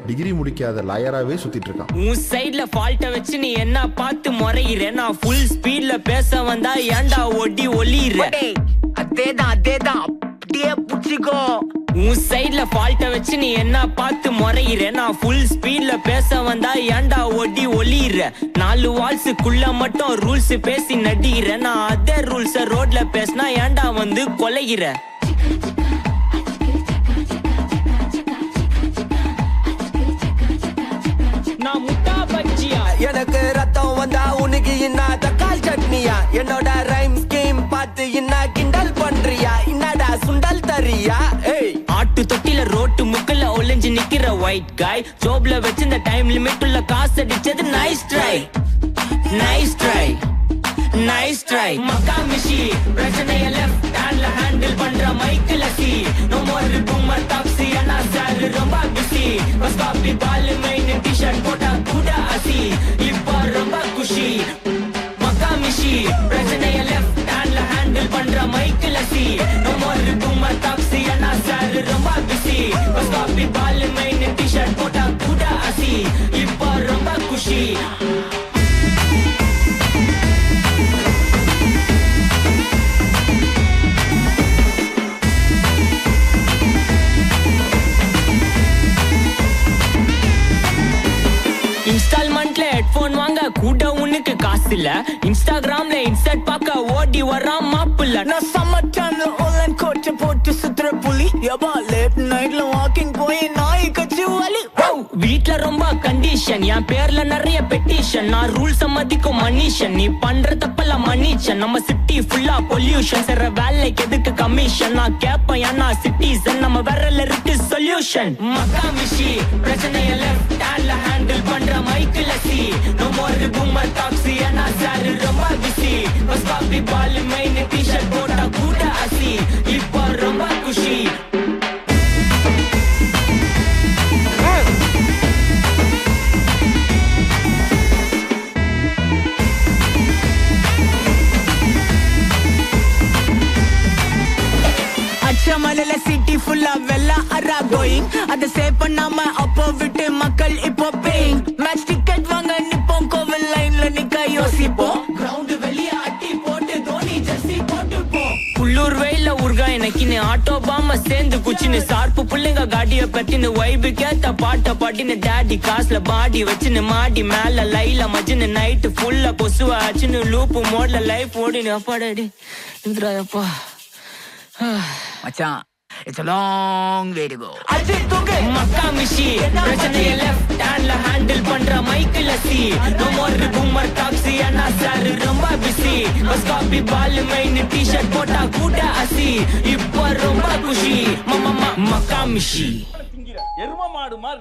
Degree முடிக்காத லாயராகவே சுற்றிட்டு இருக்கான். உன் சைட்ல ஃபால்ட்டை வச்சு நீ என்ன பார்த்து முறையிற, நான் ஃபுல் ஸ்பீட்ல பேச வந்தா ஏன்டா ஒட்டி ஒளியிற. அதேதான் அப்படியே புடிச்சிக்கோ. உன் சைட்ல ஃபால்ட்டை வச்சு நீ என்ன பார்த்து முறையிற, நான் ஃபுல் ஸ்பீட்ல பேச வந்தா ஏன்டா ஒட்டி ஒளியிற. 4 வால்ஸுக்குள்ள மட்டும் ரூல்ஸ் பேசி நடிகிற, நான் அதே ரூல்ஸ ரோட்ல பேசினா ஏன்டா வந்து கொலைகிற. நான் முட்டா பச்சியா, எனக்கு ரத்தம் வந்தா உனக்கு என்ன தக்காளி சட்னியா, என்னோட ரைம் ஸ்கீம் பார்த்து என்ன கிண்டல் பண்றியா, என்னடா சுண்டல் தரியா. ஆட்டு தொட்டில ரோட்டு முக்கல்ல ஒளிஞ்சு நிக்கிற ஒயிட் காய், ஜோப்ல வச்சிருந்த டைம் லிமிட் உள்ள காசு அடிச்சது nice try, nice try, nice try. மக்கா மிஷி பிரச்சனைய லெஃப்ட் ஹேண்ட்ல ஹேண்டில் பண்ற மைக்கேல் சி, நோ மோர் பூமர் டாக்ஸி அண்ணா சார் ரொம்ப பிஸி, பஸ் காப்பி பால் மெயின் டி-ஷர்ட் போட்டா கூட அசி, இப்போ ரொம்ப குஷி. மக்கா மிஷி பிரச்சனைய லெஃப்ட் ஹேண்ட்ல ஹேண்டில் பண்ற மைக்கேல் சி, நோ மோர் பூமர் டாக்ஸி அண்ணா சார் ரொம்ப பிஸி, பஸ் காப்பி பால் மெயின் டி-ஷர்ட் போட்டா கூட அசி, இப்போ ரொம்ப குஷி. இன்ஸ்டால்மெண்ட்ல ஹெட்போன் வாங்க கூட உனக்கு காசு இல்ல, இன்ஸ்டாகிராம்ல இன்ஸ்டன்ட் பார்க்க ஓடி வரான் மாப்பிள்ள. நான் சம்மர் டைம்ல ஆன்லைன் கோட் போட்டு சுத்துற புலி, யபா லேட் நைட்ல வாக்கிங் போய் நாய் கச்சி வலி. வீட்ல ரொம்ப கண்டிஷன், என் பேர்ல நிறைய பெட்டிஷன், நான் ரூல்ஸ் மதிக்கும் மனுஷன், நீ பண்ற தப்பெல்லாம் மன்னிச்சன். நம்ம சிட்டி ஃபுல்லா பொல்யூஷன், செய்ற வேலைக்கு எதுக்கு கமிஷன், நான் கேப்பேன் ஏன்னா சிட்டிசன், நம்ம விரல்ல இருக்கு சொல்யூஷன். மக்கா மிஷி பிரச்சனைய லெஃப்ட் ஹேண்ட்ல ஹேண்டில் பண்ற மைக்கேல் சி, நோ மோர் பூமர் டாக்ஸி அண்ணா சார் ரொம்ப பிஸி, பஸ் காப்பி பால் மெயின் டி-ஷர்ட் போட்டா கூட அசி, இப்போ ரொம்ப குஷி. மலையில சிட்டி ஃபுல்லா வெள்ள அரா கோயிங், அத சேவ் பண்ணாம அப்போ விட்டு மக்கள் இப்போ பேயிங். மேட்ச் டிக்கெட் வாங்க நிப்போம், கோவில் லைன்ல நிக்க யோசிப்போம், கிரவுண்ட் வெளிய அட்டி போட்டு தோனி ஜெர்சி போட்டு போ. உள்ளூர் வெயில உருகா எனக்குன்னு ஆட்டோ பாம சேர்ந்து குச்சின்னு, சார்பு புள்ளைங்க காடிய பத்தின்னு, வைபு கேத்த பாட்ட பாட்டின்னு, டேடி காசுல பாடி வச்சுன்னு, மாடி மேல லைல மஜின்னு, நைட்டு ஃபுல்லா கொசுவ ஆச்சுன்னு, லூப்பு மோட்ல லைஃப் ஓடினு. அப்பாடாடி இதுராயப்பா மச்சான், it's a long way to go. மக்கா மிஷி பிரச்சனைய லெஃப்ட் ஹேண்ட்ல ஹேண்டில் பண்ற மைக்கேல் சி, நோ மோர் பூமர் டாக்ஸி அண்ணா சார் ரொம்ப பிஸி, பஸ் காப்பி பால் மெயின் டி-ஷர்ட் போட்டா கூட அசி, இப்போ ரொம்ப குஷி. மக்கா மிஷி எரும மாடு மாதிரி